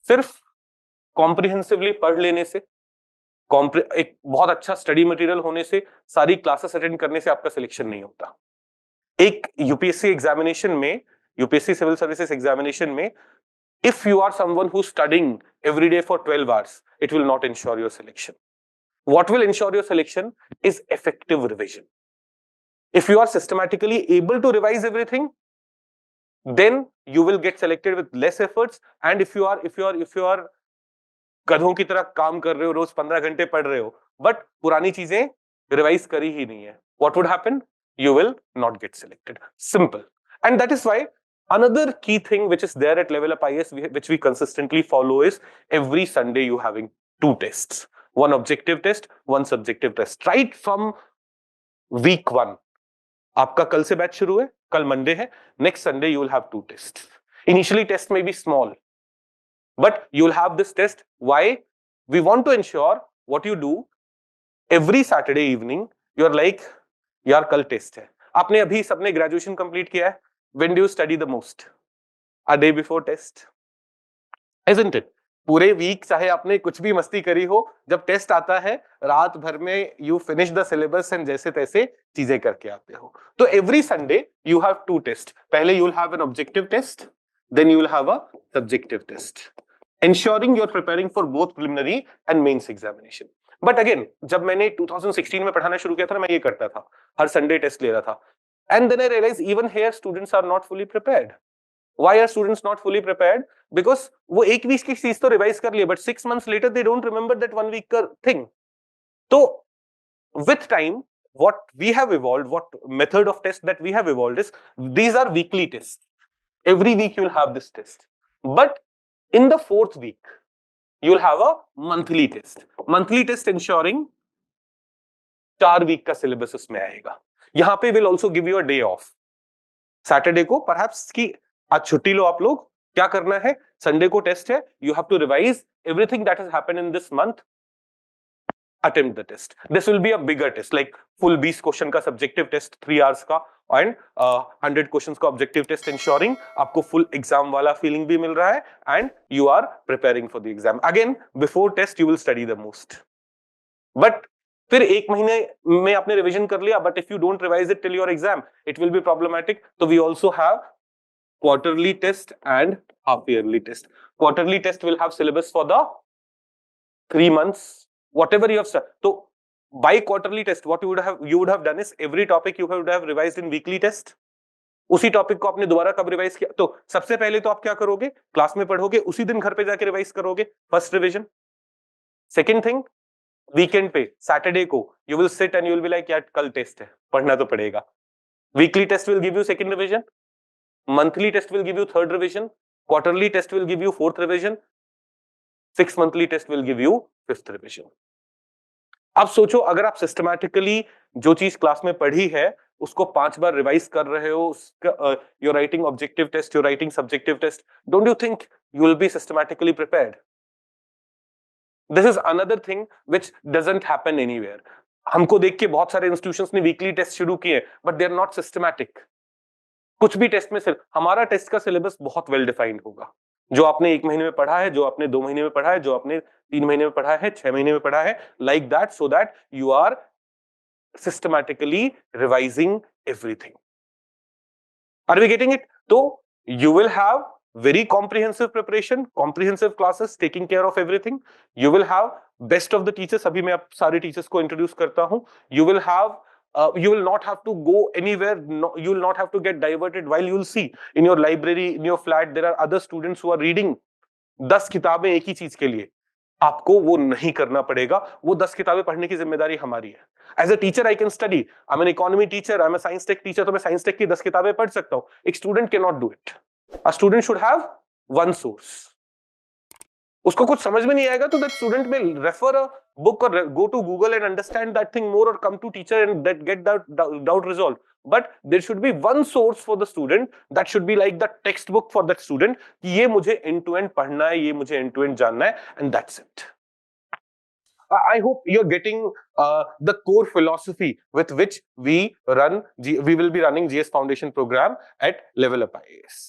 सिर्फ कॉम्प्रिहेंसिवली पढ़ लेने से, एक बहुत अच्छा स्टडी मटेरियल होने से, सारी क्लासेस अटेंड करने से आपका सिलेक्शन नहीं होता। एक यूपीएससी एग्जामिनेशन में, यूपीएससी सिविल सर्विसेज एग्जामिनेशन में, if you are someone who's studying every day for 12 hours, it will not ensure your selection. What will ensure your selection is effective revision. If you are systematically able to revise everything, then you will get selected with less efforts. And if you are गधों की तरह काम कर रहे हो, रोज 15 घंटे पढ़ रहे हो, बट पुरानी चीजें रिवाइज करी ही नहीं है, what would happen? You will not get selected. Simple. And that is why another key thing which is there at Level Up IAS, which we consistently follow, is every Sunday you having 2 tests. One objective test, one subjective test. Right from week 1. आपका कल से batch शुरू है, कल Monday है, next Sunday you will have 2 tests. Initially test may be small, but you'll have this test. Why? We want to ensure what you do every Saturday evening. You're like, यार कल test है. आपने अभी सबने graduation complete किया है. When do you study the most? A day before test, isn't it? पूरे week चाहे आपने कुछ भी मस्ती करी हो, जब टेस्ट आता है रात भर में you finish the syllabus and जैसे तैसे चीजें करके आते हो. तो every Sunday you have 2 test. पहले you will have an objective test, then you will have a subjective test, ensuring you're preparing for both preliminary and mains examination. But again, जब मैंने 2016 में पढ़ाना शुरू किया था ना, मैं ये करता था, हर संडे टेस्ट ले रहा था. And then I realized even here students are not fully prepared. Why are students not fully prepared? Because वो एक वीक की चीज तो रिवाइज कर लिए, but 6 months later they don't remember that 1 week का thing. तो with time, what we have evolved, what method of test that we have evolved is, these are weekly tests. Every week you will have this test, but in the 4th week you will have a monthly test. Monthly test ensuring 4 week का syllabus उसमें आएगा. यहाँ पे will also give you a day off. Saturday को perhaps कि आज छुट्टी लो आप लोग, क्या करना है, Sunday को टेस्ट है, you have to revise everything that has happened in this month, attempt the test. This will be a bigger test, like full 20 question का सब्जेक्टिव टेस्ट 3 hours का, and 100 क्वेश्चंस का ऑब्जेक्टिव टेस्ट, ensuring आपको full exam वाला feeling भी मिल रहा है and you are preparing for the exam. Again, before test you will study the most, but फिर एक महीने में आपने रिवीजन कर लिया, but if you don't revise it till your exam, it will be problematic. So we also have quarterly test and half yearly test. Quarterly test will have syllabus for the 3 months, whatever you have studied. So by quarterly test, what you would have done is every topic you would have revised in weekly test. उसी topic को आपने दोबारा कब revise किया? तो सबसे पहले तो आप क्या करोगे, क्लास में पढ़ोगे, उसी दिन घर पे जाके रिवाइज करोगे, first revision. Second thing, weekend पे सैटरडे को you will sit and you will be like, यार कल टेस्ट है, पढ़ना तो पड़ेगा. Weekly test will give you second revision, monthly test will give you third revision, quarterly test will give you fourth revision, 6 monthly test will give you fifth revision. अब सोचो, अगर आप सिस्टमैटिकली जो चीज क्लास में पढ़ी है उसको 5 बार रिवाइज कर रहे हो, you're writing objective test, you're writing subjective test, don't you think you will be systematically prepared? This is another thing which doesn't happen anywhere. हमको देख के बहुत सारे इंस्टीट्यूशंस ने वीकली टेस्ट शुरू किए, but they are not systematic. कुछ भी टेस्ट में हमारा टेस्ट का सिलेबस बहुत वेल डिफाइंड होगा. जो आपने 1 महीने में पढ़ा है, जो आपने 2 महीने में पढ़ा है, जो आपने 3 महीने में पढ़ा है, 6 महीने में पढ़ा है, like that, so that you are systematically revising everything. Are we getting it? So you will have very comprehensive preparation, comprehensive classes, taking care of everything. You will have best of the teachers. अभी मैं आप सारे teachers को introduce करता हूँ. You will have you will not have to go anywhere. No, you will not have to get diverted. While you will see in your library, in your flat, there are other students who are reading 10 किताबें एक ही चीज के लिए. आपको वो नहीं करना पड़ेगा. वो 10 किताबें पढ़ने की जिम्मेदारी हमारी है. As a teacher, I can study. I'm an economy teacher. I'm a science tech teacher. तो मैं science tech की 10 किताबें पढ़ सकता हूँ. एक student cannot do it. A student should have one source. उसको कुछ समझ में नहीं आएगा तो that student may refer a book or go to Google and understand that thing more, or come to teacher and that get that doubt resolved. But there should be one source for the student that should be like the textbook for that student. कि ये मुझे end to end पढ़ना है, ये मुझे end to end जानना है, and that's it. I hope you're getting the core philosophy with which we will be running GS Foundation program at Level Up IAS.